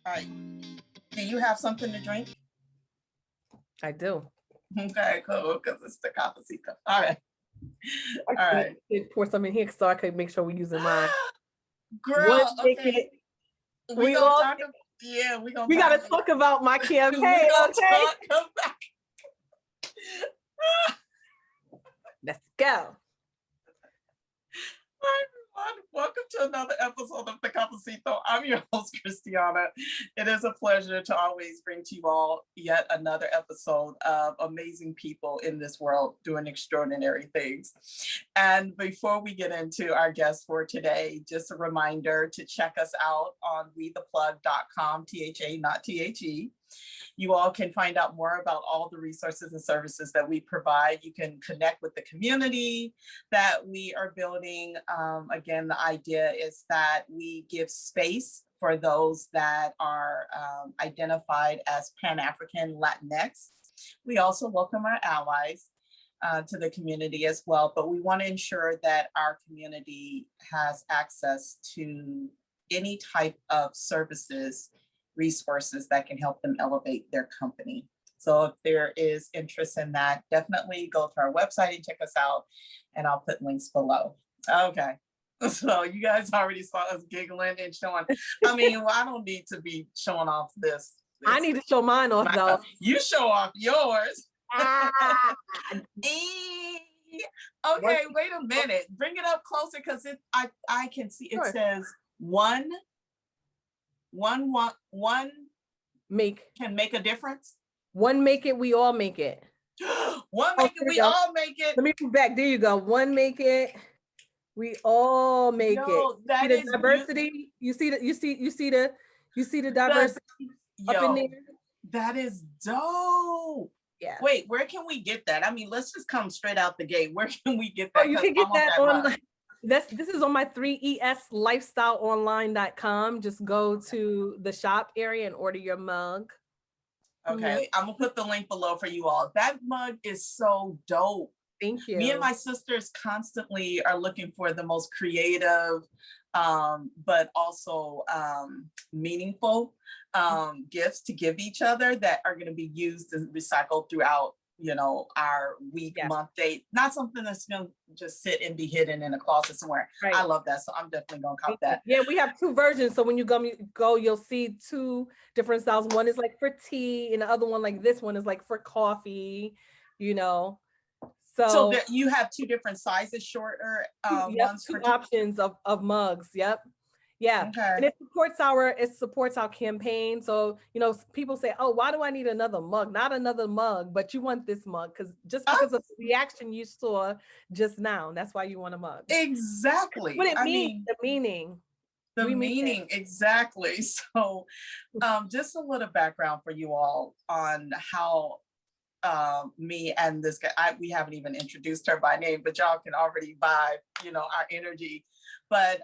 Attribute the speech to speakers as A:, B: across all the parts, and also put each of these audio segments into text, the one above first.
A: right. Do you have something to drink?
B: I do.
A: Okay, cool, because it's the Cafecito. All right. All right.
B: Pour some in here so I could make sure we're using mine.
A: Girl, okay.
B: We all
A: talk about, yeah, we
B: gotta talk about my campaign.
A: Okay.
B: Talk about. Let's go.
A: Hi, everyone. Welcome to another episode of the Cafecito. I'm your host, Christiana. It is a pleasure to always bring to you all yet another episode of amazing people in this world doing extraordinary things. And before we get into our guest for today, just a reminder to check us out on wetheplug.com, THA, not THE. You all can find out more about all the resources and services that we provide. You can connect with the community that we are building. Again, the idea is that we give space for those that are identified as Pan-African Latinx. We also welcome our allies to the community as well, but we want to ensure that our community has access to any type of services, resources that can help them elevate their company. So if there is interest in that, definitely go to our website and check us out, and I'll put links below. Okay, so you guys already saw us giggling and showing. I mean, well, I don't need to be showing off this.
B: I need to show mine off though.
A: You show off yours. Okay, wait a minute. Bring it up closer because I can see it says one
B: make
A: can make a difference.
B: One make it, we all make it.
A: One make it, we all make it.
B: Let me put back. There you go. One make it, we all make it.
A: That
B: see the diversity. You see the diversity up in there. That
A: is dope.
B: Yeah.
A: Wait, where can we get that? I mean, let's just come straight out the gate. Where can we get that?
B: Oh, you can get that on. This is on my 3eslifestyleonline.com. Just go to the shop area and order your mug.
A: Okay, I'm gonna put the link below for you all. That mug is so dope.
B: Thank you.
A: Me and my sisters constantly are looking for the most creative, but also meaningful gifts to give each other that are going to be used and recycled throughout, our week, month, day. Not something that's going to just sit and be hidden in a closet somewhere. Right. I love that, so I'm definitely going to cop that.
B: Yeah, we have two versions. So when you go, you'll see two different styles. One is like for tea, and the other one, like this one, is like for coffee.
A: So that you have two different sizes, shorter. Ones
B: two options of mugs. Yep. Yeah. Okay. And it supports our campaign. So, people say, oh, why do I need another mug? Not another mug, but you want this mug because of the reaction you saw just now. That's why you want a mug.
A: Exactly.
B: What it means, the meaning.
A: The meaning, exactly. So just a little background for you all on how me and this guy, we haven't even introduced her by name, but y'all can already vibe, our energy. But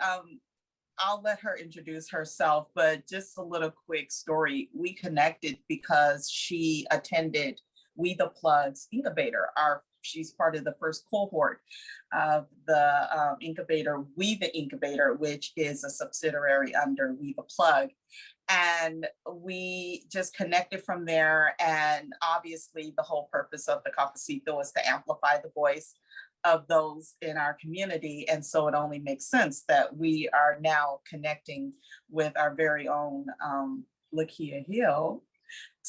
A: I'll let her introduce herself, but just a little quick story. We connected because she attended We the Plug's Incubator. She's part of the first cohort of the incubator, We the Incubator, which is a subsidiary under We the Plug. And we just connected from there. And obviously the whole purpose of the Cafecito is to amplify the voice of those in our community. And so it only makes sense that we are now connecting with our very own Lekia Hill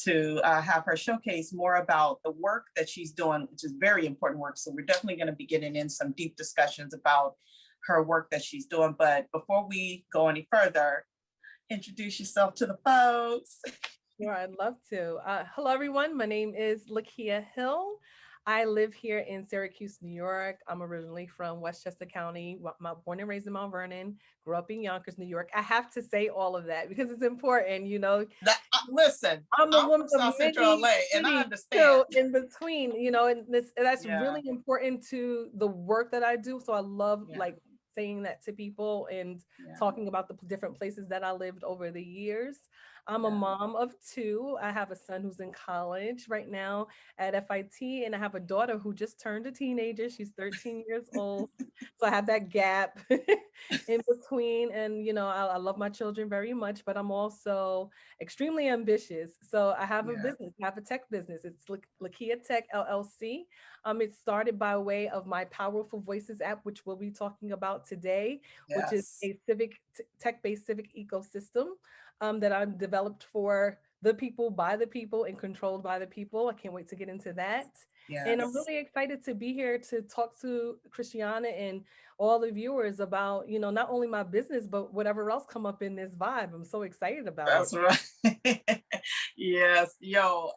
A: to have her showcase more about the work that she's doing, which is very important work. So we're definitely going to be getting in some deep discussions about her work that she's doing. But before we go any further, introduce yourself to the folks.
B: Sure, I'd love to. Hello, everyone. My name is Lekia Hill. I live here in Syracuse, New York. I'm originally from Westchester County, born and raised in Mount Vernon, grew up in Yonkers, New York. I have to say all of that because it's important,
A: Listen,
B: I'm the woman from
A: South Central LA, and I understand.
B: In between, and that's really important to the work that I do. So I love saying that to people and
A: Yeah.
B: talking about the different places that I lived over the years. I'm a
A: Yeah.
B: mom of two. I have a son who's in college right now at FIT, and I have a daughter who just turned a teenager. She's 13 years old. So I have that gap in between. And, I love my children very much, but I'm also extremely ambitious. So I have a
A: Yeah.
B: business, I have a tech business. It's Lekia Tech LLC. It started by way of my Powerful Voices app, which we'll be talking about today, which is
A: Yes.
B: a tech-based civic ecosystem that I've developed for the people, by the people, and controlled by the people. I can't wait to get into that. And I'm
A: Yes.
B: really excited to be here to talk to Christiana and all the viewers about, not only my business, but whatever else come up in this vibe. I'm so excited about it.
A: That's right. Yes. Yo,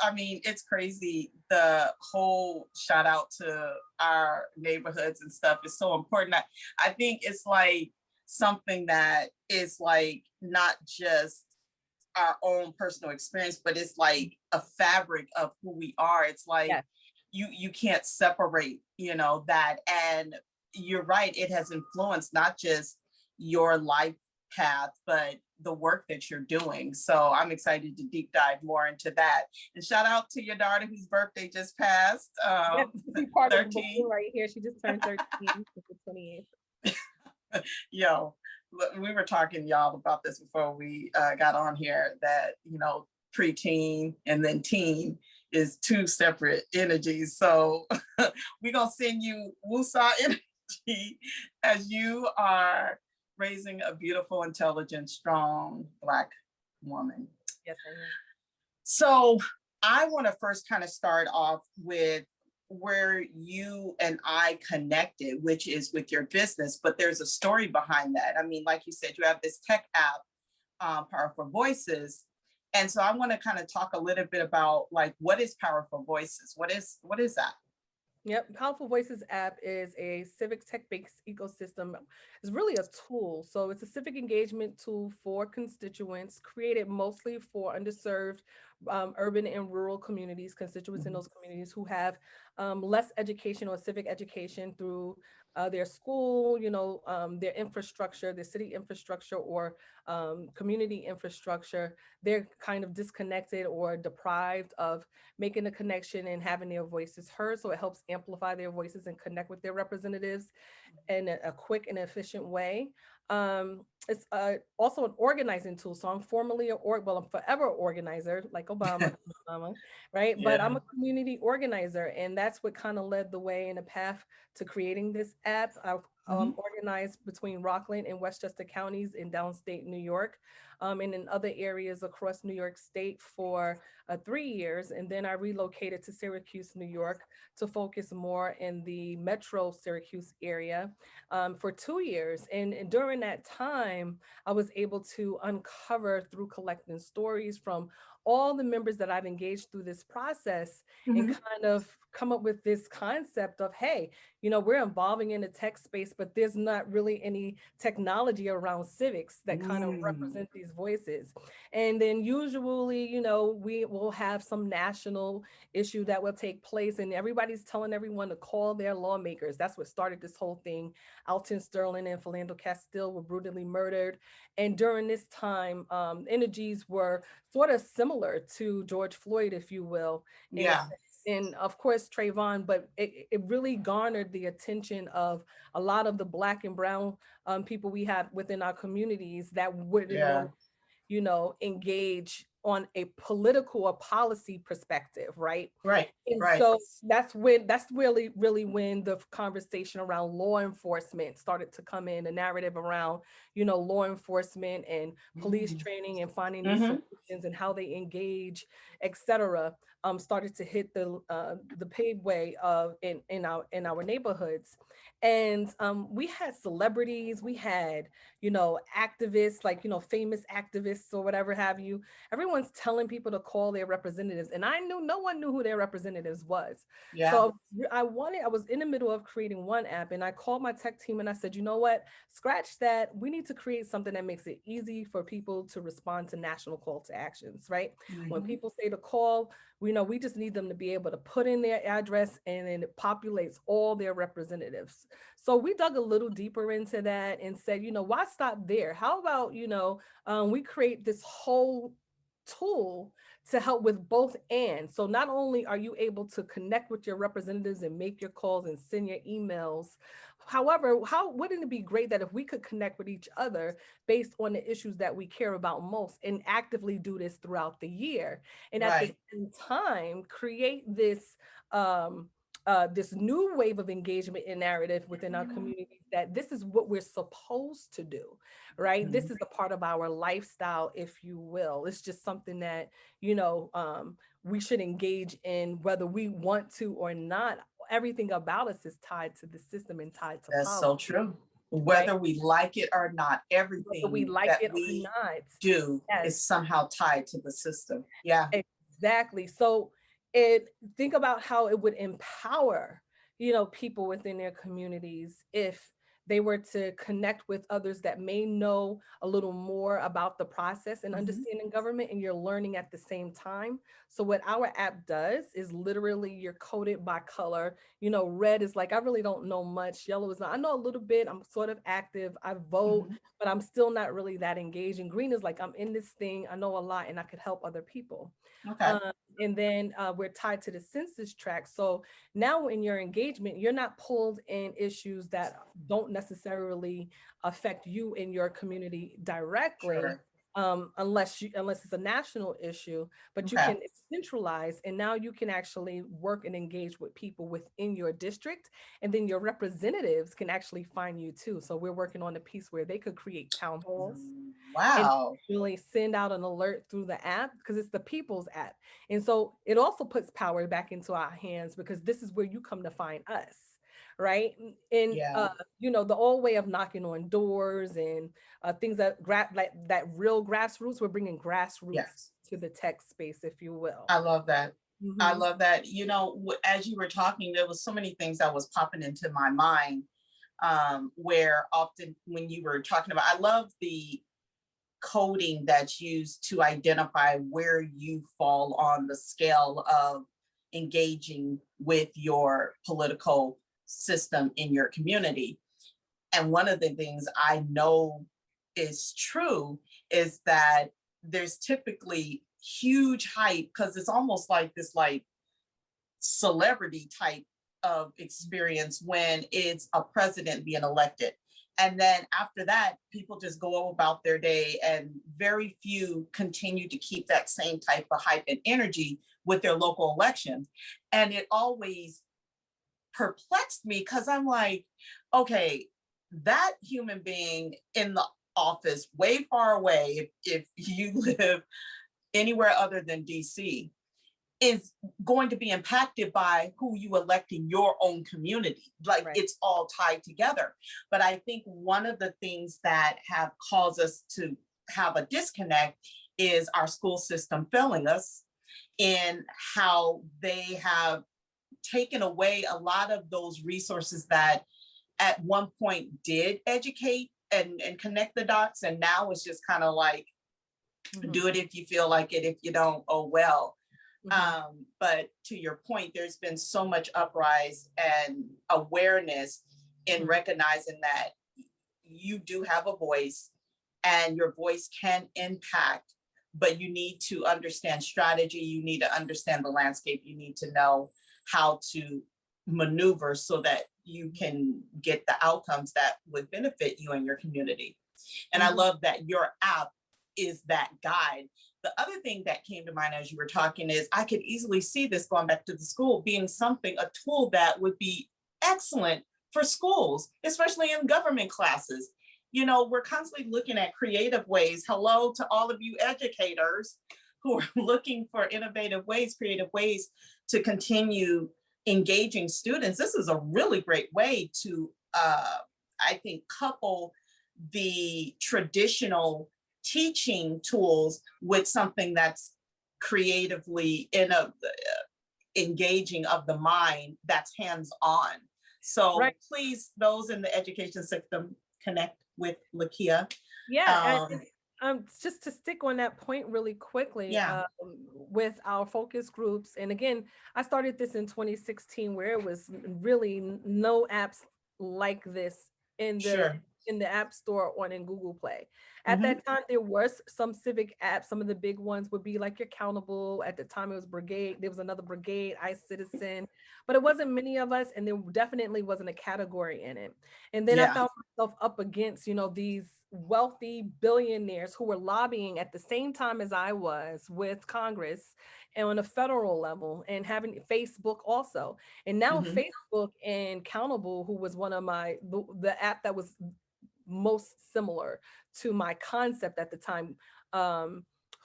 A: I mean, it's crazy. The whole shout out to our neighborhoods and stuff is so important. I think it's like something that is like not just our own personal experience, but it's like a fabric of who we are. It's like
B: Yeah.
A: you can't separate, that. And you're right, it has influenced not just your life path, but the work that you're doing. So I'm excited to deep dive more into that. And shout out to your daughter whose birthday just passed.
B: Yep, be part of the
A: 13.
B: right here. She just turned 13. It's the 28th.
A: Yo, we were talking, y'all, about this before we got on here, that, preteen and then teen is two separate energies. So we're going to send you Wusa energy as you are raising a beautiful, intelligent, strong Black woman.
B: Yes, I am.
A: So I want to first kind of start off with where you and I connected, which is with your business, but there's a story behind that. I mean, like you said, you have this tech app, Powerful Voices. And so I want to kind of talk a little bit about like, what is Powerful Voices? What is that?
B: Yep, Powerful Voices app is a civic tech-based ecosystem. It's really a tool. So it's a civic engagement tool for constituents created mostly for underserved urban and rural communities, constituents in those communities who have less education or civic education through their school, their infrastructure, their city infrastructure or community infrastructure. They're kind of disconnected or deprived of making a connection and having their voices heard. So it helps amplify their voices and connect with their representatives in a quick and efficient way. It's also an organizing tool. So I'm formerly I'm forever organizer, like Obama, right? But I'm a community organizer, and that's what kind of led the way in the path to creating this app. I've organized between Rockland and Westchester counties in downstate New York, and in other areas across New York State for 3 years. And then I relocated to Syracuse, New York to focus more in the metro Syracuse area for 2 years. And during that time, I was able to uncover through collecting stories from all the members that I've engaged through this process and kind of come up with this concept of, hey, we're evolving in the tech space, but there's not really any technology around civics that kind of represent these voices. And then usually, we will have some national issue that will take place, and everybody's telling everyone to call their lawmakers. That's what started this whole thing. Alton Sterling and Philando Castile were brutally murdered. And during this time, energies were sort of similar to George Floyd, if you will, and of course Trayvon, but it really garnered the attention of a lot of the Black and brown people we have within our communities that wouldn't engage on a political or policy perspective, right? And so that's really when the conversation around law enforcement started to come in, the narrative around, law enforcement and police training and finding these solutions and how they engage, etc. Started to hit the paveway of in our neighborhoods. And we had celebrities, we had, activists, like, famous activists or whatever have you. Everyone everyone's telling people to call their representatives, and I knew no one knew who their representatives was.
A: Yeah.
B: So I was in the middle of creating one app, and I called my tech team and I said, you know what, scratch that. We need to create something that makes it easy for people to respond to national call to actions, right? When people say to call, we just need them to be able to put in their address, and then it populates all their representatives. So we dug a little deeper into that and said, why stop there? How about, we create this whole tool to help with both and. So not only are you able to connect with your representatives and make your calls and send your emails, however, how wouldn't it be great that if we could connect with each other based on the issues that we care about most and actively do this throughout the year? And at the same time, create this this new wave of engagement and narrative within our communities that this is what we're supposed to do, right? This is a part of our lifestyle, if you will. It's just something that, we should engage in whether we want to or not. Everything about us is tied to the system and tied to
A: That's
B: power.
A: so true. Whether we like it or not, everything we do is somehow tied to the system. Yeah.
B: Exactly. So think about how it would empower, people within their communities if they were to connect with others that may know a little more about the process and understanding government, and you're learning at the same time. So what our app does is literally you're coded by color. Red is like, I really don't know much. Yellow is not, I know a little bit. I'm sort of active. I vote, but I'm still not really that engaged. And green is like, I'm in this thing. I know a lot and I could help other people.
A: Okay.
B: And then we're tied to the census tract. So now in your engagement, you're not pulled in issues that don't necessarily affect you in your community directly. Sure. Unless it's a national issue, but you can centralize, and now you can actually work and engage with people within your district, and then your representatives can actually find you too. So we're working on a piece where they could create town halls.
A: Wow.
B: And really send out an alert through the app, because it's the people's app. And so it also puts power back into our hands, because this is where you come to find us. Right. And, the old way of knocking on doors and things that that real grassroots, we're bringing grassroots to the tech space, if you will.
A: I love that. I love that. As you were talking, there was so many things that was popping into my mind where often when you were talking about, I love the coding that's used to identify where you fall on the scale of engaging with your political system in your community. And one of the things I know is true is that there's typically huge hype, because it's almost like this celebrity type of experience when it's a president being elected. And then after that, people just go about their day, and very few continue to keep that same type of hype and energy with their local elections. And it always perplexed me, because I'm like, okay, that human being in the office way far away, if you live anywhere other than DC, is going to be impacted by who you elect in your own community. It's all tied together. But I think one of the things that have caused us to have a disconnect is our school system failing us in how they have taken away a lot of those resources that at one point did educate and connect the dots. And now it's just kind of like, do it if you feel like it. If you don't, oh well. But to your point, there's been so much uprise and awareness in recognizing that you do have a voice and your voice can impact, but you need to understand strategy. You need to understand the landscape. You need to know how to maneuver so that you can get the outcomes that would benefit you and your community. And I love that your app is that guide. The other thing that came to mind as you were talking is I could easily see this going back to the school being a tool that would be excellent for schools, especially in government classes. We're constantly looking at creative ways. Hello to all of you educators who are looking for innovative ways, creative ways to continue engaging students. This is a really great way to, I think, couple the traditional teaching tools with something that's creatively engaging of the mind, that's hands-on. So
B: Right.
A: please, those in the education system, connect with Lekia.
B: Yeah, and just to stick on that point really quickly,
A: Yeah.
B: with our focus groups, and again, I started this in 2016, where it was really no apps like this in
A: Sure.
B: the App Store or in Google Play. At
A: Mhm.
B: that time, there was some civic apps. Some of the big ones would be like your Countable. At the time, it was Brigade. There was another Brigade, iCitizen, but it wasn't many of us, and there definitely wasn't a category in it. And then I
A: Yeah.
B: found myself up against, these wealthy billionaires who were lobbying at the same time as I was with Congress and on a federal level, and having Facebook also. And now
A: Mhm.
B: Facebook and Countable, who was one of the app that was most similar to my concept at the time,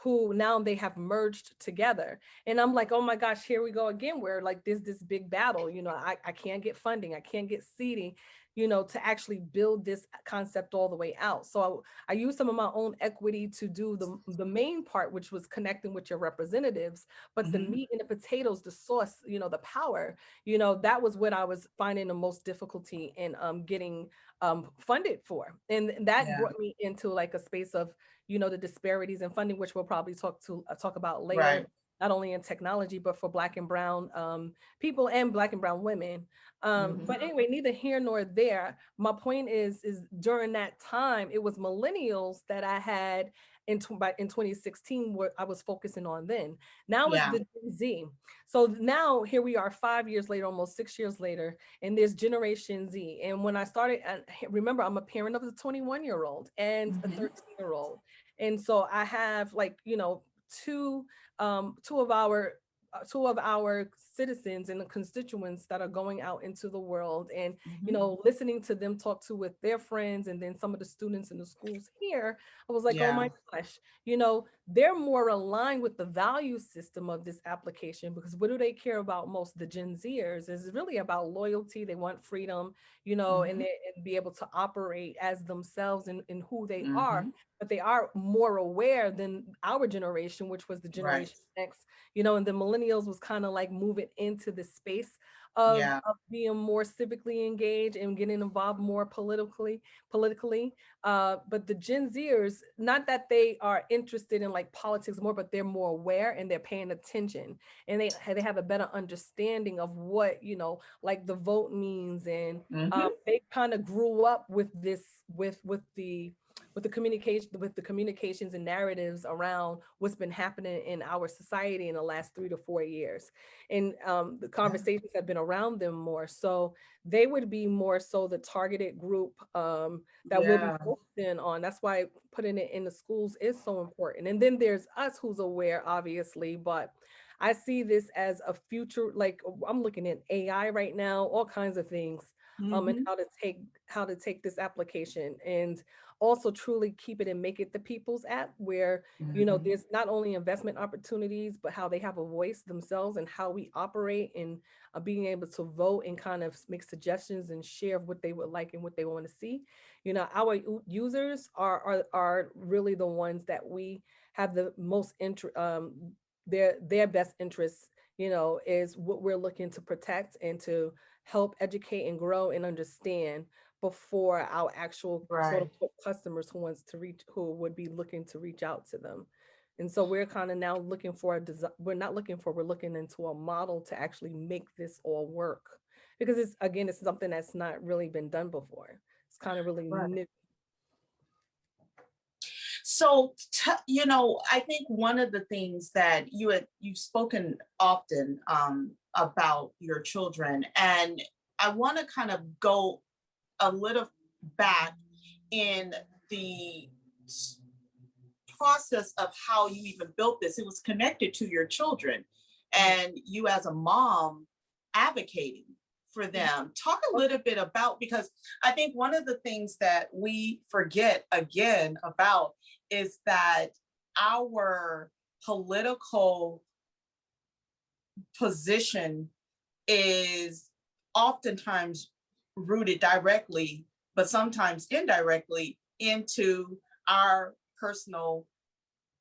B: who now they have merged together. And I'm like, oh my gosh, here we go again, where like there's this big battle. I can't get funding, I can't get seeding, to actually build this concept all the way out. So I used some of my own equity to do the main part, which was connecting with your representatives, but the meat and the potatoes, the sauce, the power, that was what I was finding the most difficulty in getting funded for. And that brought me into like a space of, the disparities in funding, which we'll probably talk about later.
A: Right.
B: Not only in technology, but for Black and Brown people and Black and Brown women. But anyway, neither here nor there. My point is during that time, it was millennials that I had in 2016, what I was focusing on then. Now it's the Gen Z. So now here we are 5 years later, almost 6 years later, and there's Generation Z. And when I started, and remember, I'm a parent of a 21-year-old and a 13-year-old. And so I have two of our citizens and the constituents that are going out into the world, and listening to them talk with their friends, and then some of the students in the schools here, I was like, oh my gosh, they're more aligned with the value system of this application, because what do they care about most? The Gen Zers is really about loyalty. They want freedom, and be able to operate as themselves in who they are. But they are more aware than our generation, which was the Generation X, and the millennials was kind of like moving into the space of being more civically engaged and getting involved more politically. But the Gen Zers, not that they are interested in like politics more, but they're more aware and they're paying attention, and they have a better understanding of what, like the vote means. And they kind of grew up with this, with the communications and narratives around what's been happening in our society in the last 3 to 4 years. And the conversations have been around them more. So they would be more so the targeted group that we'll be focusing on. That's why putting it in the schools is so important. And then there's us who's aware, obviously, but I see this as a future, like I'm looking at AI right now, all kinds of things, and how to take this application and also truly keep it and make it the people's app, where there's not only investment opportunities, but how they have a voice themselves and how we operate, and being able to vote and kind of make suggestions and share what they would like and what they want to see. Our users are really the ones that we have the most interest, their best interests, is what we're looking to protect and to help educate and grow and understand before our actual quote unquote customers who would be looking to reach out to them. And so we're kind of now looking for we're looking into a model to actually make this all work, because it's something that's not really been done before. It's kind of really new.
A: So, I think one of the things that you've spoken often about your children, and I want to kind of go a little back in the process of how you even built this. It was connected to your children and you as a mom advocating for them. Talk a little bit about, because I think one of the things that we forget again about is that our political position is oftentimes rooted directly, but sometimes indirectly, into our personal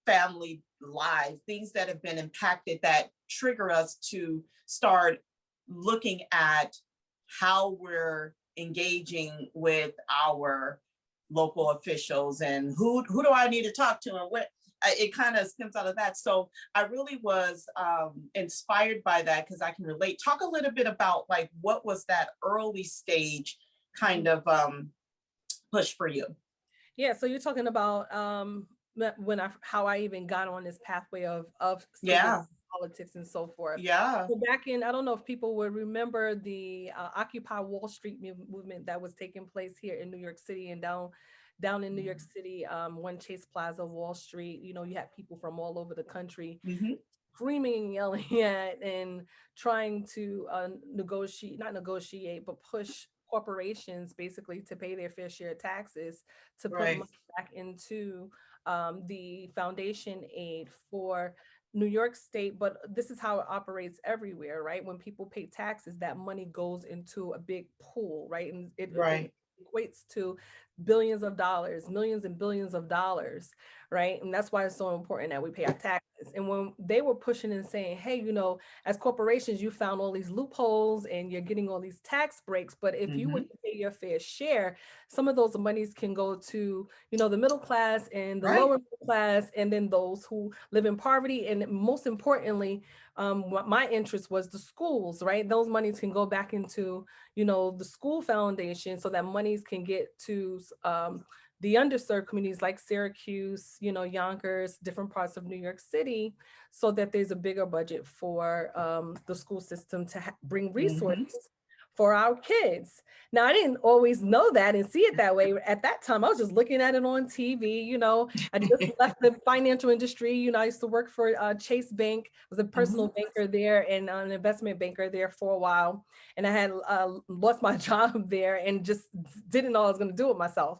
A: family life, things that have been impacted that trigger us to start looking at how we're engaging with our local officials and who do I need to talk to and what. It kind of stems out of that. So I really was inspired by that because I can relate. Talk a little bit about like what was that early stage kind of push for you?
B: Yeah, so you're talking about how I even got on this pathway of
A: Yeah,
B: politics and so forth.
A: yeah.
B: So back in, I don't know if people would remember the Occupy Wall Street movement that was taking place here in New York City and down in New York City, One Chase Plaza, Wall Street. You know, you had people from all over the country screaming and yelling at and trying to not negotiate, but push corporations basically to pay their fair share of taxes to put money back into the foundation aid for New York State. But this is how it operates everywhere, right? When people pay taxes, that money goes into a big pool, right? And it equates to billions of dollars, millions and billions of dollars, right? And that's why it's so important that we pay our taxes. And when they were pushing and saying, hey, you know, as corporations, you found all these loopholes and you're getting all these tax breaks, but if you were to pay your fair share, some of those monies can go to, you know, the middle class and the lower middle class, and then those who live in poverty. And most importantly, what my interest was the schools, right? Those monies can go back into, you know, the school foundation so that monies can get to the underserved communities like Syracuse, you know, Yonkers, different parts of New York City, so that there's a bigger budget for the school system to bring resources for our kids. Now, I didn't always know that and see it that way. At that time, I was just looking at it on TV, you know. I just left the financial industry. You know, I used to work for Chase Bank. I was a personal banker there and an investment banker there for a while. And I had lost my job there and just didn't know what I was going to do with myself.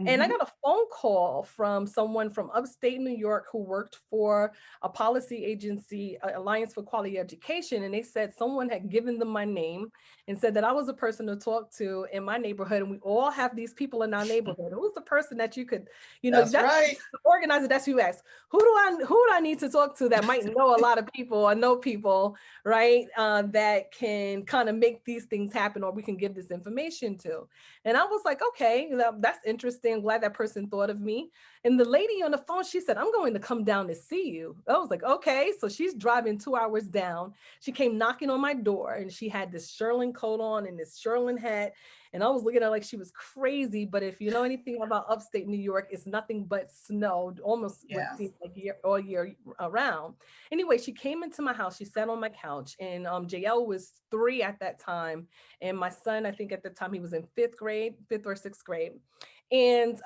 B: And I got a phone call from someone from upstate New York who worked for a policy agency, Alliance for Quality Education. And they said someone had given them my name and said that I was a person to talk to in my neighborhood. And we all have these people in our neighborhood. Who's the person that you could, you know, that's right. The organizer, that's who you ask. Who do I need to talk to that might know a lot of people or know people, right? That can kind of make these things happen, or we can give this information to. And I was like, okay, that's interesting. I'm glad that person thought of me. And the lady on the phone, she said, I'm going to come down to see you. I was like, okay. So she's driving 2 hours down. She came knocking on my door and she had this Sherlin coat on and this Sherlin hat. And I was looking at her like she was crazy. But if you know anything about upstate New York, it's nothing but snow, almost what seems like all year around. Anyway, she came into my house. She sat on my couch, and JL was 3 at that time. And my son, I think at the time he was in 5th or 6th grade. And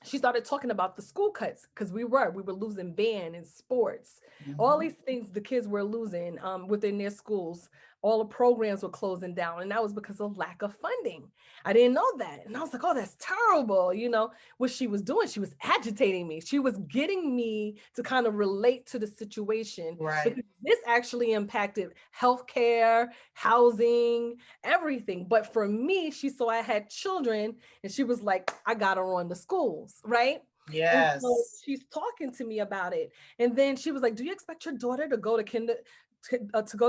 B: she started talking about the school cuts because we were losing band and sports, all these things the kids were losing within their schools. All the programs were closing down, and that was because of lack of funding. I didn't know that, and I was like, "Oh, that's terrible." You know what she was doing? She was agitating me. She was getting me to kind of relate to the situation, right? Because this actually impacted healthcare, housing, everything. But for me, she saw I had children, and she was like, "I gotta run the schools," right? Yes. And so she's talking to me about it, and then she was like, "Do you expect your daughter to go to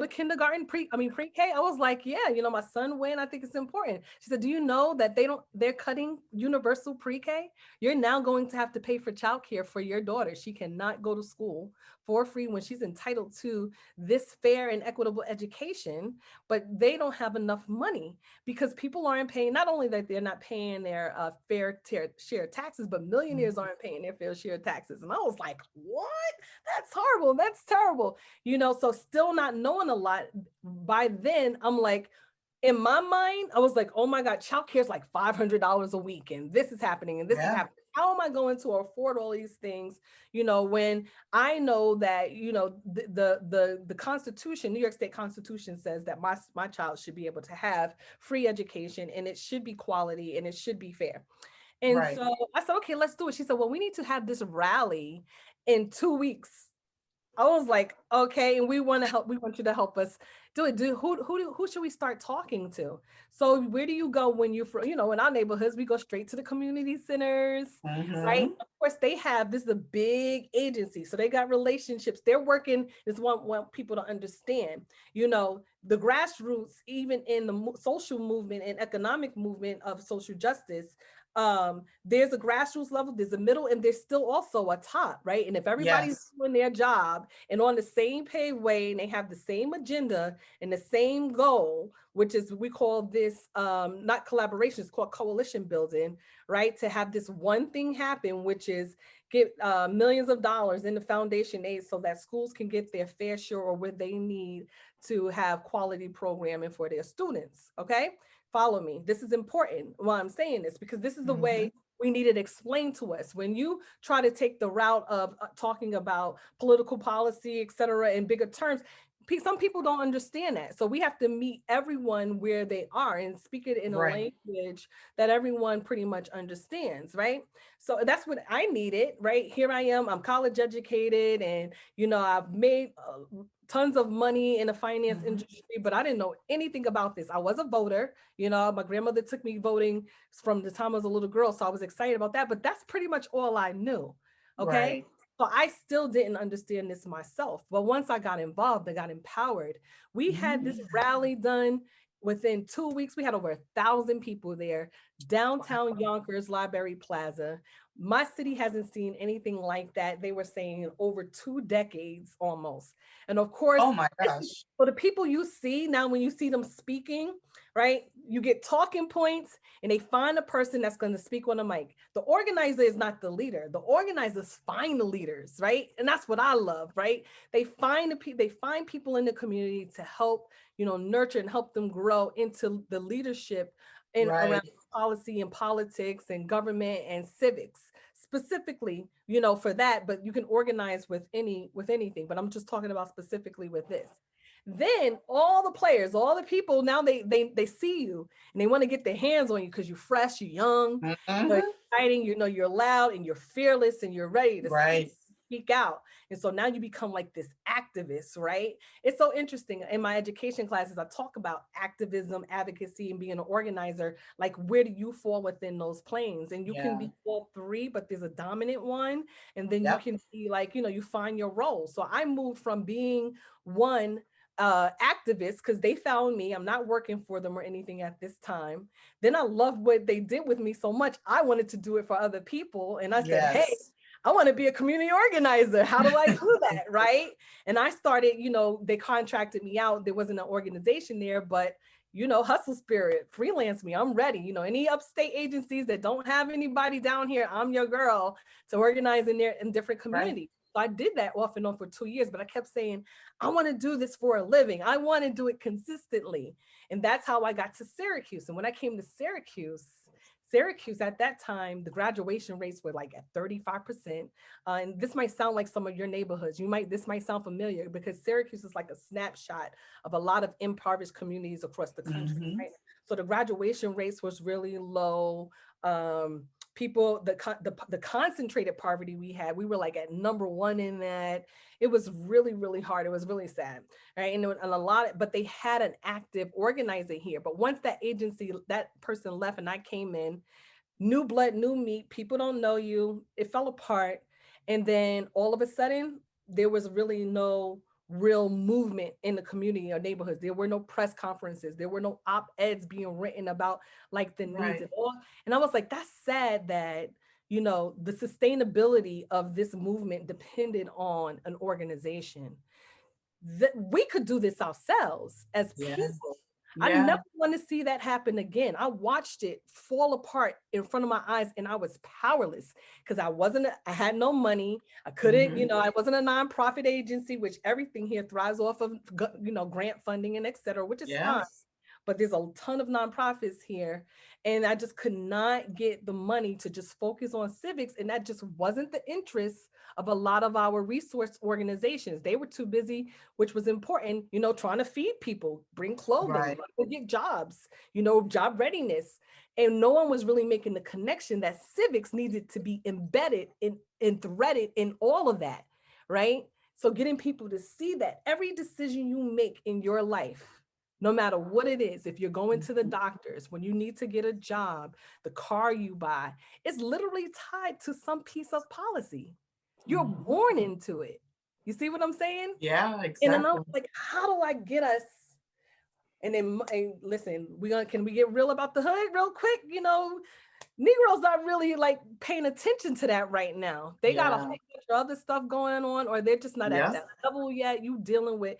B: kindergarten, pre-K?" I was like, yeah, you know, my son went, I think it's important. She said, do you know that they're cutting universal pre-K? You're now going to have to pay for childcare for your daughter. She cannot go to school for free when she's entitled to this fair and equitable education, but they don't have enough money because people aren't paying, not only that they're not paying their fair share of taxes, but millionaires aren't paying their fair share of taxes. And I was like, what? That's horrible. That's terrible. You know, so still not knowing a lot by then, I'm like, in my mind, I was like, oh my God, childcare is like $500 a week, and this is happening, and this is happening. How am I going to afford all these things? You know, when I know that, you know, the Constitution, New York State Constitution says that my child should be able to have free education, and it should be quality, and it should be fair. And so I said, okay, let's do it. She said, well, we need to have this rally in 2 weeks. I was like, okay, and we want to help. We want you to help us do it. Who should we start talking to? So where do you go when you're from? In our neighborhoods, we go straight to the community centers, right?
A: Mm-hmm.
B: Of course, this is a big agency, so they got relationships. They're working. This want people to understand. The grassroots, even in the social movement and economic movement of social justice. There's a grassroots level, there's a middle, and there's still also a top, right? And if everybody's
A: Yes.
B: doing their job and on the same paved way, and they have the same agenda and the same goal, which is, we call this not collaboration, it's called coalition building, right? To have this one thing happen, which is get millions of dollars in the foundation aid so that schools can get their fair share or what they need to have quality programming for their students, okay? Follow me. This is important why I'm saying this, because this is the
A: Mm-hmm.
B: way we need it explained to us. When you try to take the route of talking about political policy, et cetera, in bigger terms, some people don't understand that. So we have to meet everyone where they are and speak it in a
A: Right.
B: language that everyone pretty much understands, right? So that's what I needed, right? Here I am, I'm college educated, and I've made tons of money in the finance
A: Mm-hmm.
B: industry, but I didn't know anything about this. I was a voter. My grandmother took me voting from the time I was a little girl, so I was excited about that, but that's pretty much all I knew. Okay.
A: Right.
B: So I still didn't understand this myself. But once I got involved, I got empowered. We had this
A: Mm-hmm.
B: rally done within 2 weeks. We had over 1,000 people there, downtown Yonkers, Library Plaza. My city hasn't seen anything like that. They were saying in over 2 decades almost. And of course,
A: Oh my gosh.
B: for the people you see now, when you see them speaking, right, you get talking points and they find a person that's going to speak on the mic. The organizer is not the leader. The organizers find the leaders, right? And that's what I love, right? They find people in the community to help, nurture and help them grow into the leadership in around
A: Right.
B: policy and politics and government and civics specifically, for that, but you can organize with anything, but I'm just talking about specifically with this. Then all the players, all the people, now they see you and they want to get their hands on you because you're fresh, you're young, you're
A: Mm-hmm.
B: exciting, you're loud and you're fearless and you're ready to
A: Right.
B: speak out. And so now you become like this activist, right? It's so interesting. In my education classes, I talk about activism, advocacy, and being an organizer. Like, where do you fall within those planes? And you can
A: Yeah.
B: be all three, but there's a dominant one. And then you
A: Yep.
B: can be like, you find your role. So I moved from being one activists because they found me. I'm not working for them or anything at this time. Then I loved what they did with me so much. I wanted to do it for other people. And I said, hey,
A: Yes.
B: I want to be a community organizer. How do I do that? Right. And I started, they contracted me out. There wasn't an organization there, but hustle spirit, freelance me. I'm ready. Any upstate agencies that don't have anybody down here, I'm your girl to organize in different
A: Right.
B: communities. So I did that off and on for 2 years, but I kept saying, I want to do this for a living. I want to do it consistently. And that's how I got to Syracuse. And when I came to Syracuse at that time, the graduation rates were like at 35%. And this might sound like some of your neighborhoods. This might sound familiar because Syracuse is like a snapshot of a lot of impoverished communities across the country,
A: Mm-hmm.
B: right? So the graduation rates was really low. People, the concentrated poverty we were like at number one in that. It was really, really hard. It was really sad, right? And a lot, but they had an active organizer here. But once that person left and I came in, new blood, new meat, people don't know you, it fell apart. And then all of a sudden, there was really no real movement in the community or neighborhoods. There were no press conferences. There were no op-eds being written about like the needs
A: Right.
B: and all. And I was like, that's sad that, the sustainability of this movement depended on an organization. That we could do this ourselves as
A: Yes.
B: people. I
A: Yeah.
B: never want to see that happen again. I watched it fall apart in front of my eyes and I was powerless because I had no money. I couldn't,
A: Mm-hmm.
B: I wasn't a nonprofit agency, which everything here thrives off of, grant funding and et cetera, which is fine.
A: Yes.
B: But there's a ton of nonprofits here. And I just could not get the money to just focus on civics. And that just wasn't the interest of a lot of our resource organizations. They were too busy, which was important, trying to feed people, bring clothing,
A: Right.
B: get jobs, job readiness. And no one was really making the connection that civics needed to be embedded and threaded in all of that, right? So getting people to see that every decision you make in your life, no matter what it is, if you're going to the doctors, when you need to get a job, the car you buy, it's literally tied to some piece of policy. You're born into it. You see what I'm saying?
A: Yeah,
B: And then
A: exactly.
B: I'm like, how do I get us? And then, and listen, can we get real about the hood real quick? You know, Negroes not really like paying attention to that right now. They got a whole bunch of other stuff going on, or they're just not at that level yet. You dealing with,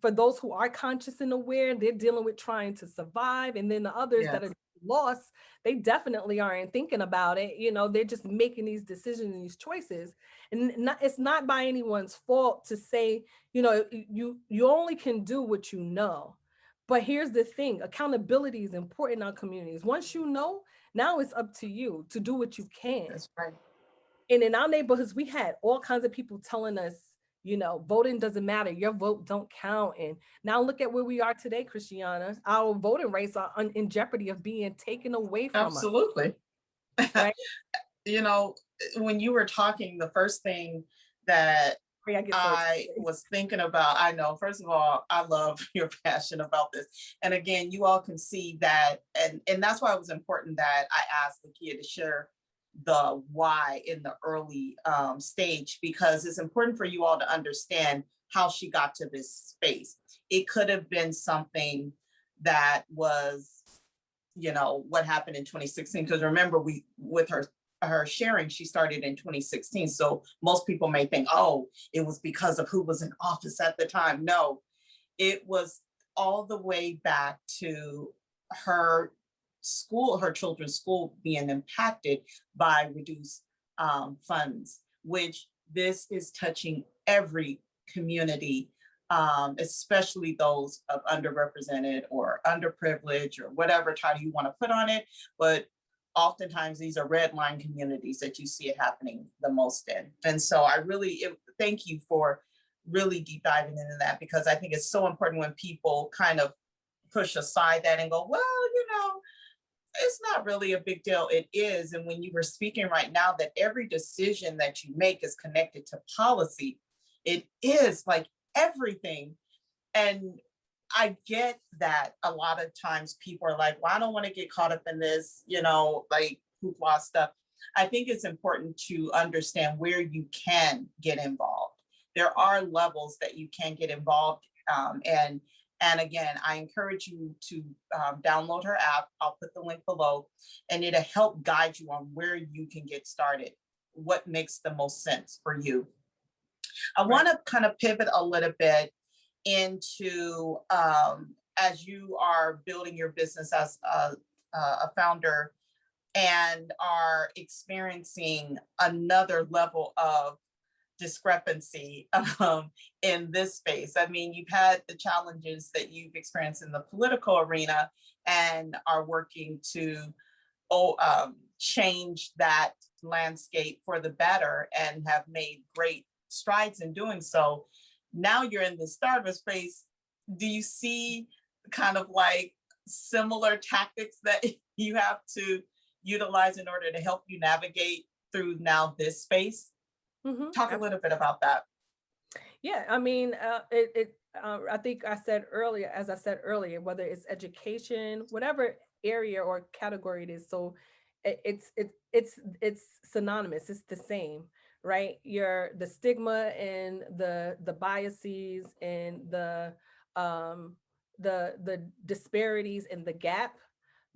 B: for those who are conscious and aware, they're dealing with trying to survive. And then the others that are lost, they definitely aren't thinking about it. You know, they're just making these decisions and these choices. And it's not by anyone's fault to say, you know, you only can do what you know. But here's the thing, accountability is important in our communities. Once you know, now it's up to you to do what you can.
A: That's right.
B: And in our neighborhoods, we had all kinds of people telling us, you know, voting doesn't matter. Your vote don't count. And now look at where we are today, Christiana. Our voting rights are in jeopardy of being taken away from us.
A: Absolutely.
B: Right?
A: You know, when you were talking, the first thing that I was thinking about, I know, first of all, I love your passion about this. And again, you all can see that. And that's why it was important that I asked Lekia to share the why in the early stage, because it's important for you all to understand how she got to this space. It could have been something that was, you know, what happened in 2016. Because remember, with her sharing, she started in 2016. So most people may think, oh, it was because of who was in office at the time. No, it was all the way back to her school, her children's school being impacted by reduced funds, which this is touching every community, especially those of underrepresented or underprivileged or whatever title you want to put on it. But oftentimes these are red line communities that you see it happening the most in. And so I really thank you for really deep diving into that, because I think it's so important when people kind of push aside that and go, well, you know, it's not really a big deal. It is. And when you were speaking right now that every decision that you make is connected to policy, it is like everything. And I get that a lot of times people are like, well, I don't want to get caught up in this, you know, like hoopla stuff. I think it's important to understand where you can get involved. There are levels that you can get involved. And again, I encourage you to download her app. I'll put the link below, and it'll help guide you on where you can get started, what makes the most sense for you. I want to kind of pivot a little bit into as you are building your business as a founder and are experiencing another level of discrepancy in this space. I mean, you've had the challenges that you've experienced in the political arena and are working to change that landscape for the better and have made great strides in doing so. Now you're in the startup space. Do you see kind of like similar tactics that you have to utilize in order to help you navigate through now this space? Talk a little bit about that.
B: Yeah, I mean, I think I said earlier, as I said earlier, whether it's education, whatever area or category it is, so it's synonymous. It's the same, right? The stigma and the biases and the disparities and the gap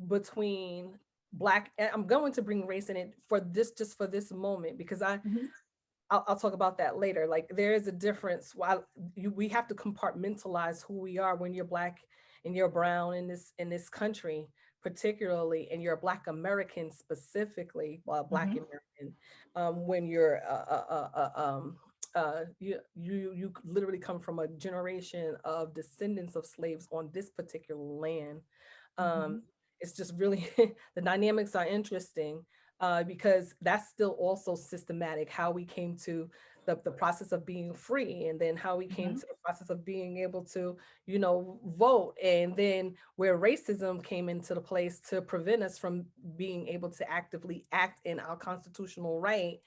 B: between Black. I'm going to bring race in it for this, just for this moment, because I'll talk about that later. Like, there is a difference. We have to compartmentalize who we are when you're Black and you're brown in this country, particularly, and you're a Black American specifically, Black American. When you're you literally come from a generation of descendants of slaves on this particular land. It's just really the dynamics are interesting. Because that's still also systematic, how we came to the process of being free, and then how we came
A: Mhm.
B: to the process of being able to, vote, and then where racism came into the place to prevent us from being able to actively act in our constitutional right,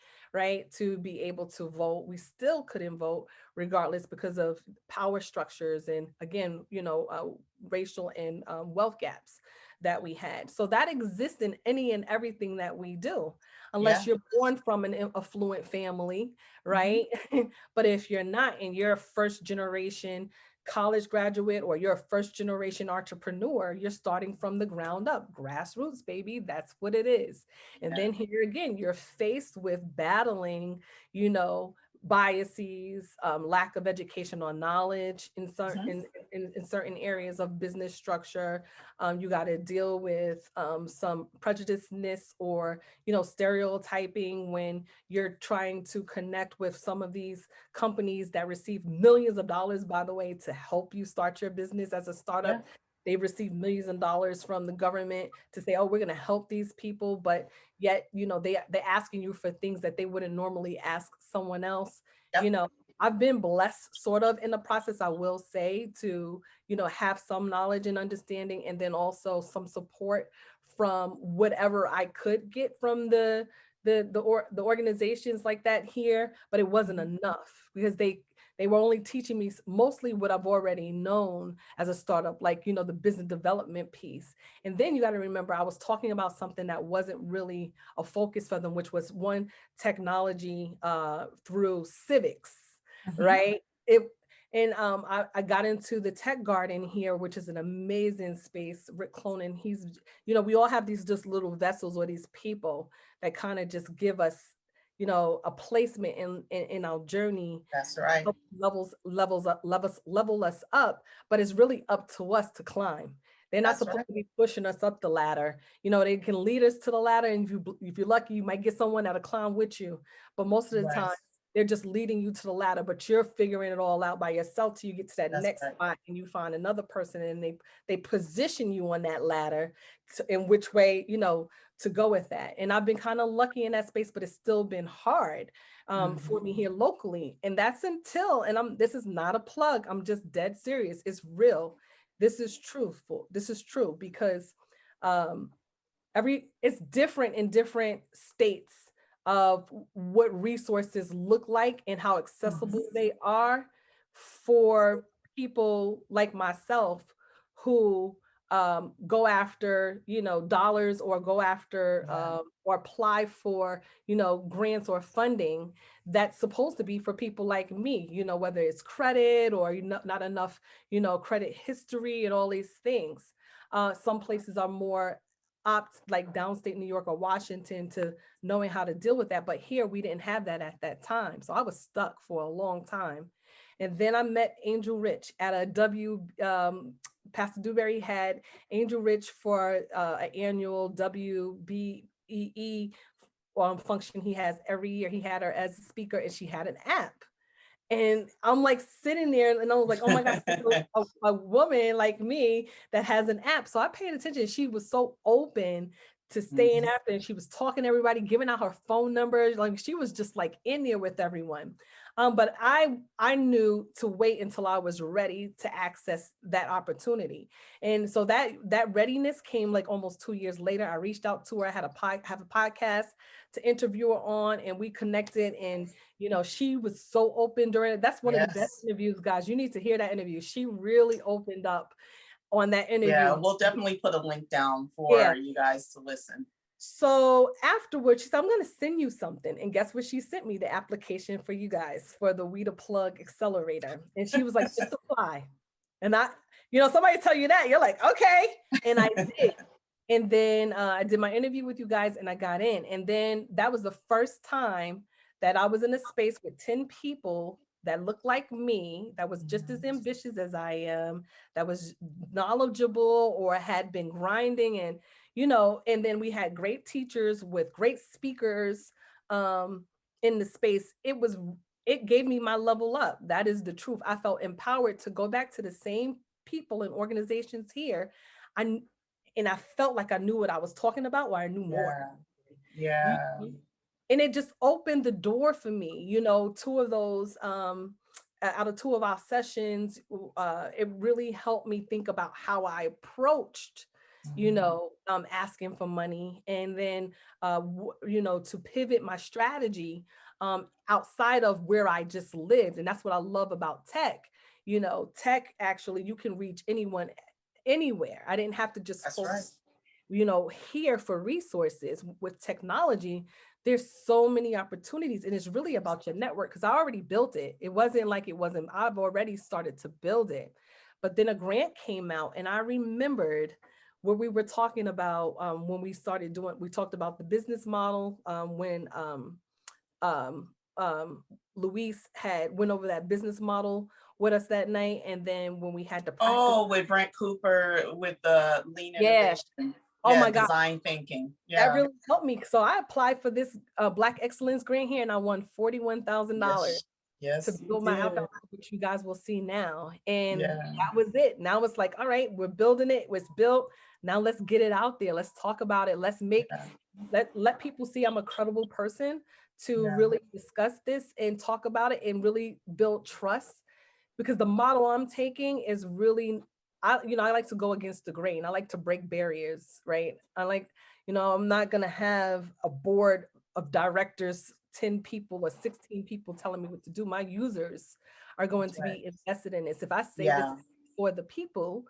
B: to be able to vote. We still couldn't vote regardless because of power structures and, again, racial and wealth gaps that we had. So that exists in any and everything that we do,
A: Yeah.
B: unless you're born from an affluent family,
A: Mhm.
B: right? But if you're not, and you're a first generation college graduate, or you're a first generation entrepreneur, you're starting from the ground up, grassroots, baby. That's what it is. And
A: Yeah.
B: then here again, you're faced with battling, you know, biases, lack of educational knowledge in
A: Mhm.
B: certain in certain areas of business structure. You got to deal with some prejudiceness, or stereotyping, when you're trying to connect with some of these companies that receive millions of dollars, by the way, to help you start your business as a
A: Yeah.
B: startup. They receive millions of dollars from the government to say, oh, we're going to help these people, but yet, they're asking you for things that they wouldn't normally ask someone else. you
A: Yep.
B: know I've been blessed sort of in the process, I will say, to have some knowledge and understanding, and then also some support from whatever I could get from the organizations like that here, but it wasn't
A: Mhm.
B: enough, because they were only teaching me mostly what I've already known as a startup, like the business development piece. And then you got to remember, I was talking about something that wasn't really a focus for them, which was one, technology through civics,
A: Mhm.
B: right? I got into the tech garden here, which is an amazing space. Rick Cronin, we all have these just little vessels, or these people that kind of just give us, a placement in our journey,
A: That's right.
B: help level us up, but it's really up to us to climb. They're not
A: That's
B: supposed
A: right.
B: to be pushing us up the ladder. They can lead us to the ladder, and if you're lucky, you might get someone that'll climb with you. But most of the
A: Right.
B: time, they're just leading you to the ladder, but you're figuring it all out by yourself till you get to that
A: That's
B: next
A: right.
B: spot, and you find another person, and they position you on that ladder, in which way to go with that. And I've been kind of lucky in that space, but it's still been hard for
A: Mhm.
B: me here locally. And that's until, and this is not a plug, I'm just dead serious. It's real. This is truthful. This is true, because um, it's different in different states of what resources look like and how
A: Mhm.
B: accessible they are for people like myself, who go after dollars, or go after
A: Yeah.
B: or apply for grants or funding that's supposed to be for people like me, whether it's credit, or not enough credit history, and all these things. Some places are more opt, like downstate New York or Washington, to knowing how to deal with that. But here we didn't have that at that time. So I was stuck for a long time. And then I met Angel Rich at a Pastor Dewberry had Angel Rich for an annual WBEE function he has every year. He had her as a speaker, and she had an app. And I'm like sitting there, and I was like, oh my God, a woman like me that has an app. So I paid attention. She was so open to staying
A: Mhm.
B: after, and she was talking to everybody, giving out her phone numbers. Like, she was just like in there with everyone. But I knew to wait until I was ready to access that opportunity. And so that readiness came like almost 2 years later. I reached out to her. I had have a podcast to interview her on, and we connected. And she was so open during it. That's one of the best
A: Yes.
B: interviews, guys. You need to hear that interview. She really opened up on that
A: Yeah.
B: interview.
A: We'll definitely put a link down
B: Yeah.
A: for you guys to listen.
B: So afterwards, she said, I'm going to send you something. And guess what? She sent me the application for you guys for the We the Plug Accelerator. And she was like, just apply. And somebody tell you that, you're like, okay. And I did. And then I did my interview with you guys, and I got in. And then that was the first time that I was in a space with 10 people that looked like me, that was just as
A: Mhm.
B: ambitious as I am, that was knowledgeable or had been grinding. And then we had great teachers with great speakers in the space. It gave me my level up. That is the truth. I felt empowered to go back to the same people and organizations here. And I felt like I knew what I was talking about, or I knew more.
A: Yeah. Yeah.
B: And it just opened the door for me, you know, two of those, out of two of our sessions, it really helped me think about how I approached, you know, asking for money, and then, you know, to pivot my strategy outside of where I just lived. And that's what I love about tech. You know, tech, actually, you can reach anyone anywhere. I didn't have to just focus, you know, here for resources. With technology, there's so many opportunities, and it's really about your network, because I already built it. It wasn't like it wasn't, I've already started to build it. But then a grant came out, and I remembered what we were talking about when we started doing, we talked about the business model when um, Luis had went over that business model with us that night. And then when we had to practice.
A: Oh, with Brent Cooper, with the lean innovation.
B: Oh my God.
A: Design thinking.
B: That really helped me. So I applied for this Black Excellence grant here, and I won $41,000 to build my outbound, which you guys will see now. And that was it. Now it's like, all right, we're building it. It's built. Now let's get it out there. Let's talk about it. Let's make, let people see I'm a credible person to really discuss this and talk about it and really build trust. Because the model I'm taking is really, I like to go against the grain. I like to break barriers, right? I like, you know, I'm not going to have a board of directors, 10 people or 16 people telling me what to do. My users are going to be invested in this. If I say this is for the people,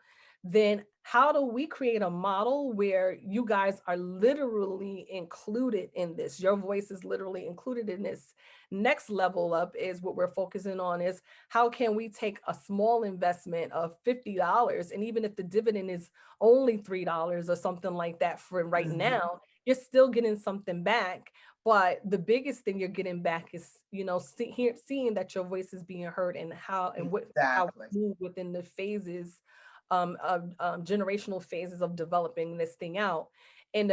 B: then how do we create a model where you guys are literally included in this? Your voice is literally included in this. Next level up is what we're focusing on, is how can we take a small investment of $50, and even if the dividend is only $3 or something like that for right now, you're still getting something back. But the biggest thing you're getting back is, you know, seeing that your voice is being heard, and how and what how we move within the phases, generational phases of developing this thing out. And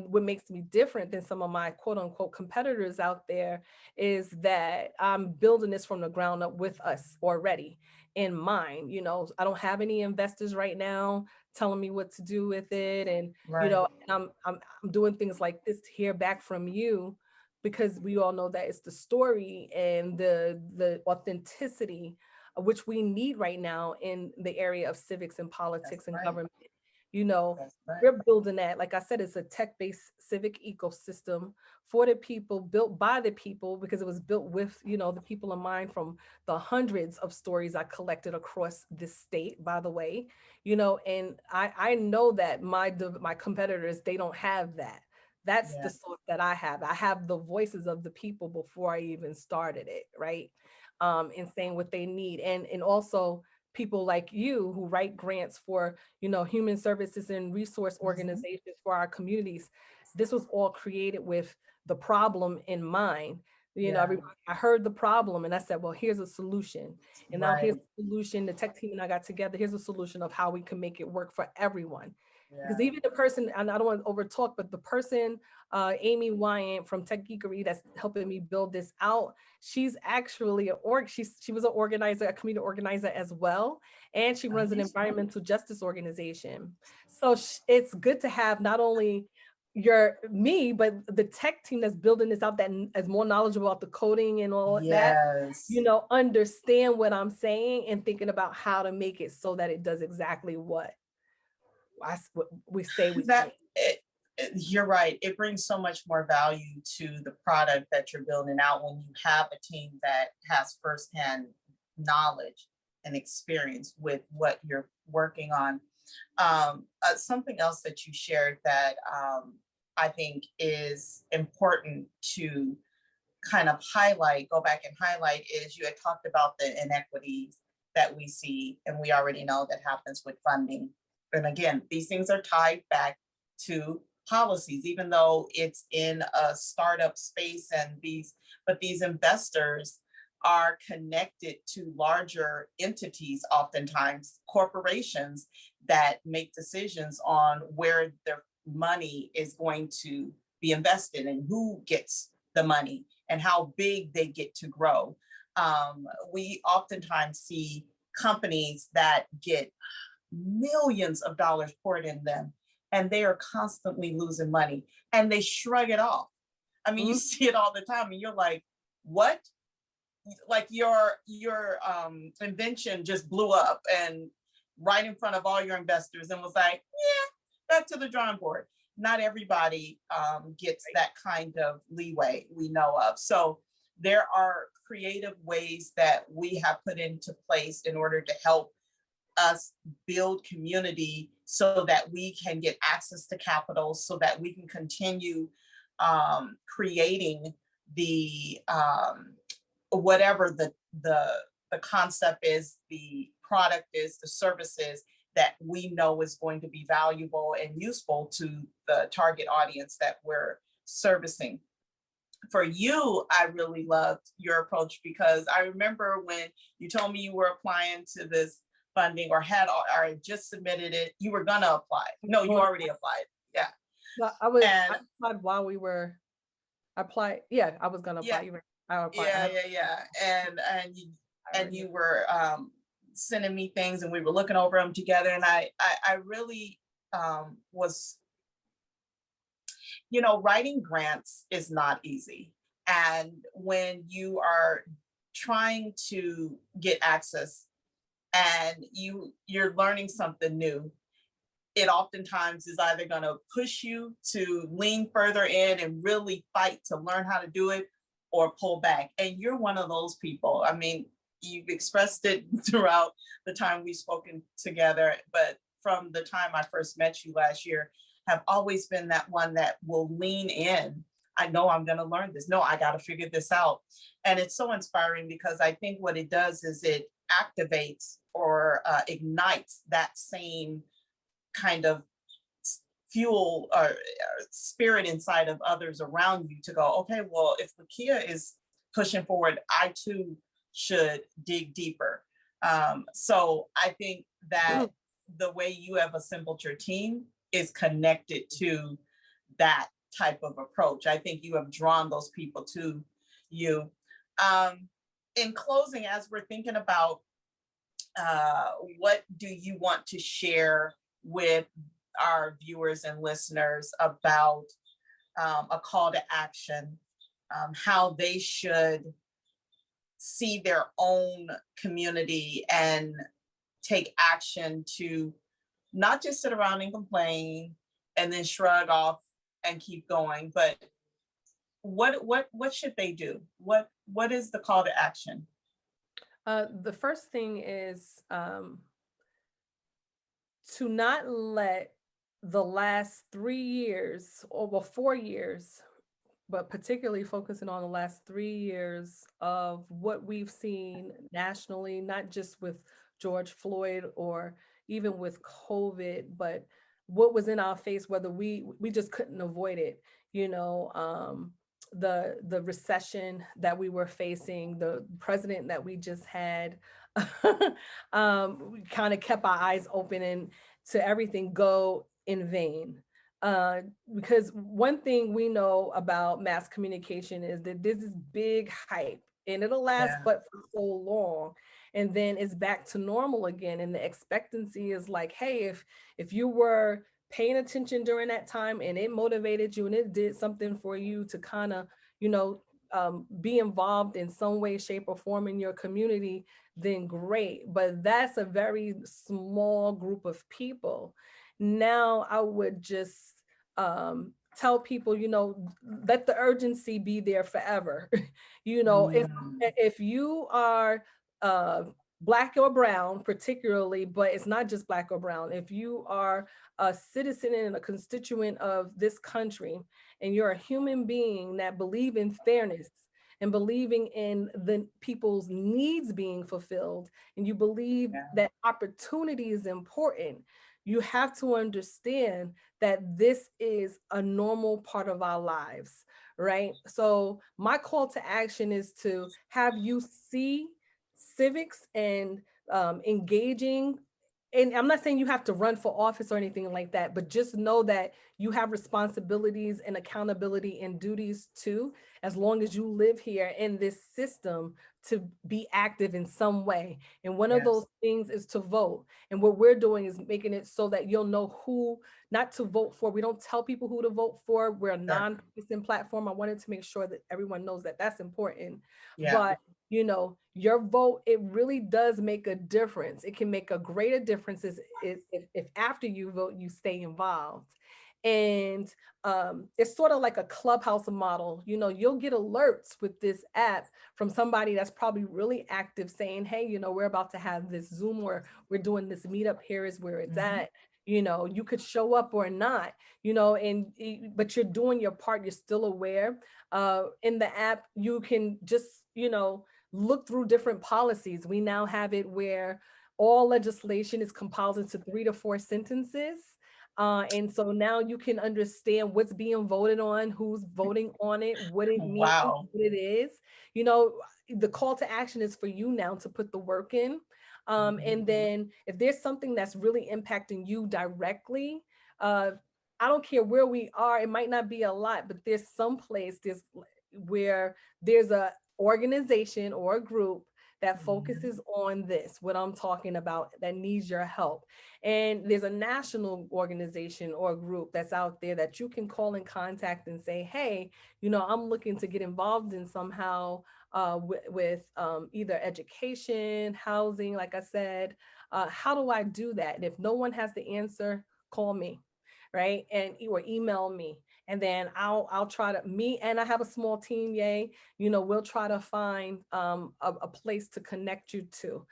B: what makes me different than some of my quote unquote competitors out there is that I'm building this from the ground up with us already in mind. You know, I don't have any investors right now telling me what to do with it. And, you know, I'm doing things like this to hear back from you, because we all know that it's the story and the authenticity which we need right now in the area of civics and politics and government. You know, we're building that. Like I said, it's a tech-based civic ecosystem for the people, built by the people, because it was built with, you know, the people in mind, from the hundreds of stories I collected across this state, by the way, you know, and I know that my competitors, they don't have that. That's the source that I have. I have the voices of the people before I even started it, right? And saying what they need. And also people like you who write grants for, you know, human services and resource organizations for our communities. This was all created with the problem in mind. You know, I heard the problem and I said, well, here's a solution. And now here's a solution. The tech team and I got together. Here's a solution of how we can make it work for everyone. Because even the person, and I don't want to over talk, but the person, Amy Wyant from Tech Geekery, that's helping me build this out, she's actually she was an organizer, a community organizer as well, and she runs an environmental justice organization. So it's good to have not only me, but the tech team that's building this out, that is more knowledgeable about the coding and all that, you know, understand what I'm saying and thinking about how to make it so that it does exactly what we say we
A: that you're right. It brings so much more value to the product that you're building out when you have a team that has firsthand knowledge and experience with what you're working on. Something else that you shared that I think is important to kind of go back and highlight, is you had talked about the inequities that we see, and we already know that happens with funding. And again, these things are tied back to policies, even though it's in a startup space, and these investors are connected to larger entities, oftentimes corporations, that make decisions on where their money is going to be invested and who gets the money and how big they get to grow. We oftentimes see companies that get millions of dollars poured in them, and they are constantly losing money, and they shrug it off. I mean, you see it all the time and you're like, what? Like your invention just blew up and right in front of all your investors and was like, yeah, back to the drawing board. Not everybody gets that kind of leeway we know of. So there are creative ways that we have put into place in order to help us build community so that we can get access to capital, so that we can continue creating the whatever the concept is, the product is, the services that we know is going to be valuable and useful to the target audience that we're servicing. For you, I really loved your approach because I remember when you told me you were applying to this funding or just submitted it, you were gonna apply. No, you already applied. Yeah.
B: Well, I applied while we were apply. Yeah, I was gonna apply.
A: Yeah.
B: I applied.
A: Yeah. And you were sending me things and we were looking over them together. And I really was, writing grants is not easy. And when you are trying to get access and you're learning something new, it oftentimes is either going to push you to lean further in and really fight to learn how to do it or pull back. And you're one of those people. I mean, you've expressed it throughout the time we've spoken together, but from the time I first met you last year, have always been that one that will lean in. I know I'm going to learn this. No, I got to figure this out. And it's so inspiring because I think what it does is it activates or ignites that same kind of fuel or spirit inside of others around you to go, okay, well, if Lekia is pushing forward, I too should dig deeper. So I think that the way you have assembled your team is connected to that type of approach. I think you have drawn those people to you. In closing, as we're thinking about what do you want to share with our viewers and listeners about a call to action, how they should see their own community and take action to not just sit around and complain and then shrug off and keep going, but what should they do? What is the call to action?
B: The first thing is to not let the last 3 years, or well, 4 years, but particularly focusing on the last 3 years of what we've seen nationally, not just with George Floyd or even with COVID, but what was in our face, whether we just couldn't avoid it, the recession that we were facing, the president that we just had, we kind of kept our eyes open and to everything go in vain. Because one thing we know about mass communication is that this is big hype and it'll last but for so long. And then it's back to normal again. And the expectancy is like, hey, if you were paying attention during that time and it motivated you and it did something for you to kind of, be involved in some way, shape, or form in your community, then great. But that's a very small group of people. Now I would just tell people, let the urgency be there forever. If you are Black or brown particularly, but it's not just Black or brown. If you are a citizen and a constituent of this country, and you're a human being that believe in fairness and believing in the people's needs being fulfilled, and you believe that opportunity is important, you have to understand that this is a normal part of our lives, right? So my call to action is to have you see civics and engaging. And I'm not saying you have to run for office or anything like that, but just know that you have responsibilities and accountability and duties too. as long as you live here in this system, to be active in some way. And one of those
A: Yes.
B: things is to vote. And what we're doing is making it so that you'll know who not to vote for. We don't tell people who to vote for. We're a
A: Sure.
B: non-partisan platform. I wanted to make sure that everyone knows that that's important.
A: Yeah.
B: But your vote, it really does make a difference. It can make a greater difference if after you vote, you stay involved. And it's sort of like a clubhouse model. You'll get alerts with this app from somebody that's probably really active saying, hey, we're about to have this Zoom, or we're doing this meetup, here is where it's at. You could show up or not, but you're doing your part, you're still aware. In the app, you can just, look through different policies. We now have it where all legislation is compiled into 3 to 4 sentences. And so now you can understand what's being voted on, who's voting on it, what it means,
A: Wow.
B: what it is. The call to action is for you now to put the work in. And then if there's something that's really impacting you directly, I don't care where we are, it might not be a lot, but there's some place where there's a organization or a group that focuses on this, what I'm talking about, that needs your help. And there's a national organization or group that's out there that you can call and contact and say, hey, I'm looking to get involved in somehow with either education, housing, like I said. How do I do that? And if no one has the answer, call me, right? And or email me. And then I'll try to and I have a small team, yay. We'll try to find a place to connect you to,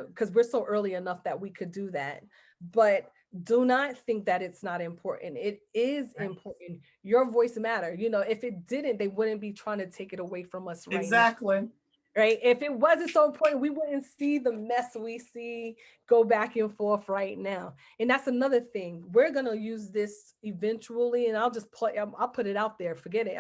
B: because we're so early enough that we could do that. But do not think that it's not important. It is important. Your voice matter. If it didn't, they wouldn't be trying to take it away from us right now.
A: Exactly.
B: Right? If it wasn't so important, we wouldn't see the mess we see go back and forth right now. And that's another thing. We're gonna use this eventually, and I'll put it out there. Forget it.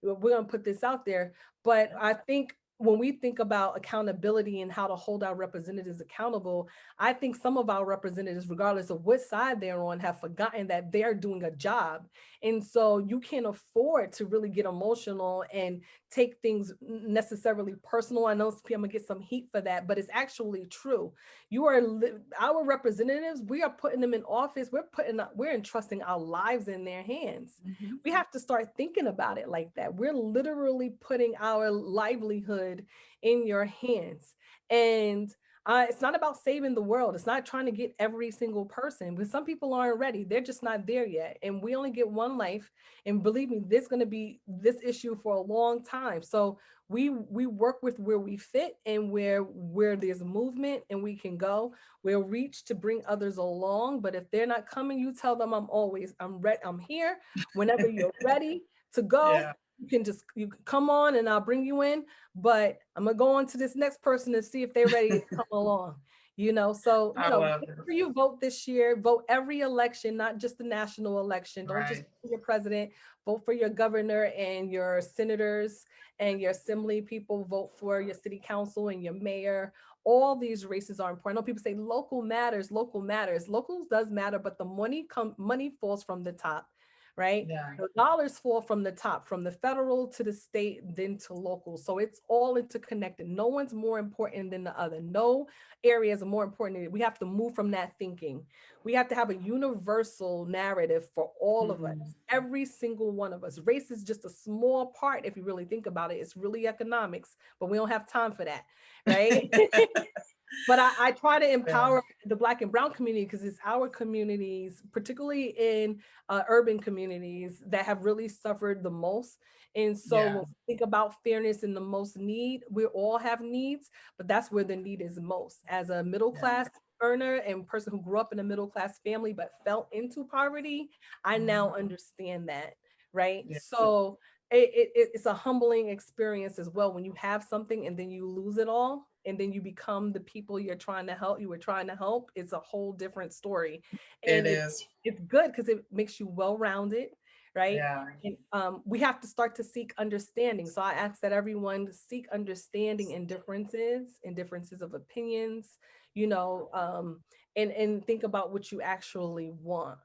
B: We're gonna put this out there. But I think when we think about accountability and how to hold our representatives accountable, I think some of our representatives, regardless of what side they're on, have forgotten that they're doing a job. And so you can't afford to really get emotional and take things necessarily personal. I know I'm gonna get some heat for that, but it's actually true. Our representatives, we are putting them in office. We're entrusting our lives in their hands. We have to start thinking about it like that. We're literally putting our livelihood in your hands. And it's not about saving the world. It's not trying to get every single person, but some people aren't ready. They're just not there yet. And we only get one life. And believe me, there's going to be this issue for a long time. So we work with where we fit and where there's movement and we can go. We'll reach to bring others along. But if they're not coming, you tell them I'm here whenever you're ready to go.
A: Yeah.
B: You can come on and I'll bring you in, but I'm gonna go on to this next person to see if they're ready to come along. So
A: I love
B: make
A: it.
B: sure you vote this year. Vote every election, not just the national election. Don't just
A: Right.
B: vote for your president. Vote for your governor and your senators and your assembly people. Vote for your city council and your mayor. All these races are important. I know people say local matters. Local matters. Locals does matter, but the money falls from the top, right?
A: Yeah.
B: The dollars fall from the top, from the federal to the state, then to local. So it's all interconnected. No one's more important than the other. No areas are more important. We have to move from that thinking. We have to have a universal narrative for all of us, every single one of us. Race is just a small part, if you really think about it. It's really economics, but we don't have time for that, right? But I try to empower the Black and Brown community because it's our communities, particularly in urban communities, that have really suffered the most. And so when we think about fairness and the most need, we all have needs, but that's where the need is most. As a middle class earner and person who grew up in a middle class family but fell into poverty, I now understand that, right? So it's a humbling experience as well when you have something and then you lose it all and then you become the people you were trying to help. It's a whole different story. And
A: It is.
B: it's good because it makes you well-rounded, right?
A: Yeah.
B: And we have to start to seek understanding. So I ask that everyone seek understanding in differences of opinions, and think about what you actually want,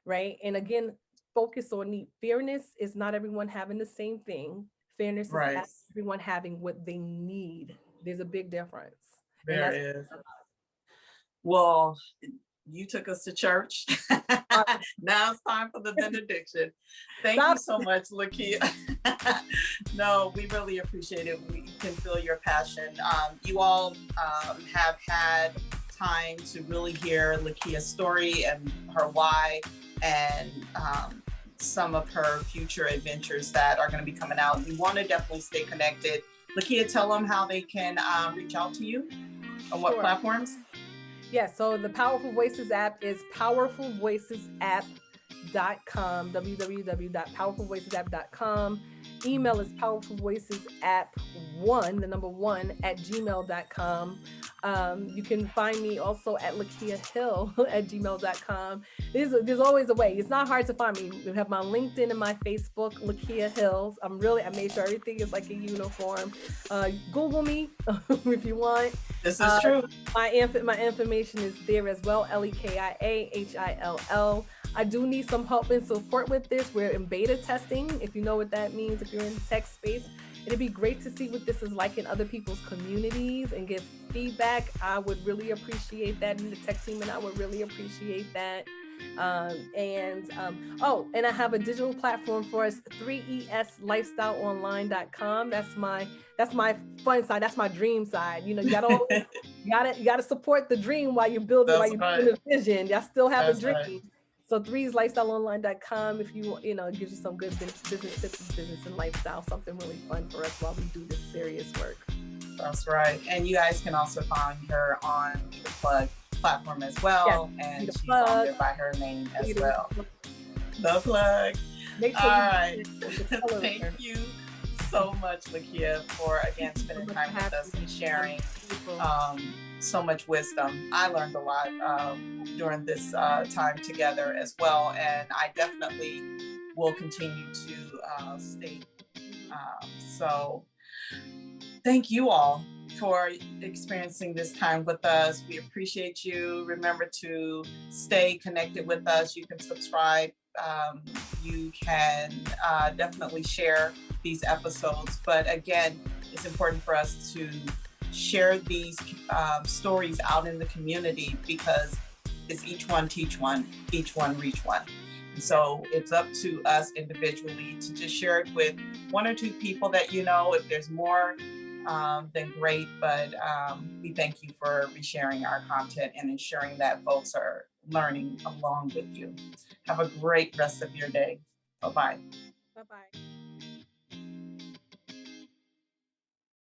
B: right? And again, focus on need. Fairness is not everyone having the same thing. Fairness is
A: Right.
B: everyone having what they need. There's a big difference. And
A: There
B: that's
A: is. Well, you took us to church. Now it's time for the benediction. Thank you so much, Lekia. No, we really appreciate it. We can feel your passion. You all have had time to really hear Lekia's story and her why, and some of her future adventures that are going to be coming out. We want to definitely stay connected. Lekia, tell them how they can reach out to you, on what platforms.
B: Yeah, so the Powerful Voices app is powerfulvoicesapp.com, www.powerfulvoicesapp.com. Email is powerfulvoicesapp1, the number 1, at gmail.com. You can find me also at LekiaHill at gmail.com. There's always a way. It's not hard to find me. We have my LinkedIn and my Facebook, Lekia Hills. I made sure everything is like a uniform. Google me if you want.
A: This is true.
B: My information is there as well, LekiaHill. I do need some help and support with this. We're in beta testing, if you know what that means, if you're in the tech space. It'd be great to see what this is like in other people's communities and give feedback. I would really appreciate that. And the tech team and I would really appreciate that. And I have a digital platform for us, 3eslifestyleonline.com. That's my fun side. That's my dream side. You know, you gotta support the dream while you're building, while you're doing the vision. Y'all still have a dream. Right. So 3eslifestyleonline.com, if it gives you some good business tips, business and lifestyle, something really fun for us while we do this serious work.
A: That's right. And you guys can also find her on the Plug platform as well. Yes, and she's on there by her name as well. The Plug. Make sure. All right. Thank you so much, Lekia, for again spending time with us and sharing so much wisdom. I learned a lot during this time together as well, and I definitely will continue to stay. So thank you all for experiencing this time with us. We appreciate you. Remember to stay connected with us. You can subscribe. You can definitely share these episodes. But again, it's important for us to share these stories out in the community, because it's each one teach one, each one reach one. And so it's up to us individually to just share it with 1 or 2 people that you know. If there's more, then great. But we thank you for resharing our content and ensuring that folks are learning along with you. Have a great rest of your day. Bye-bye.
B: Bye-bye.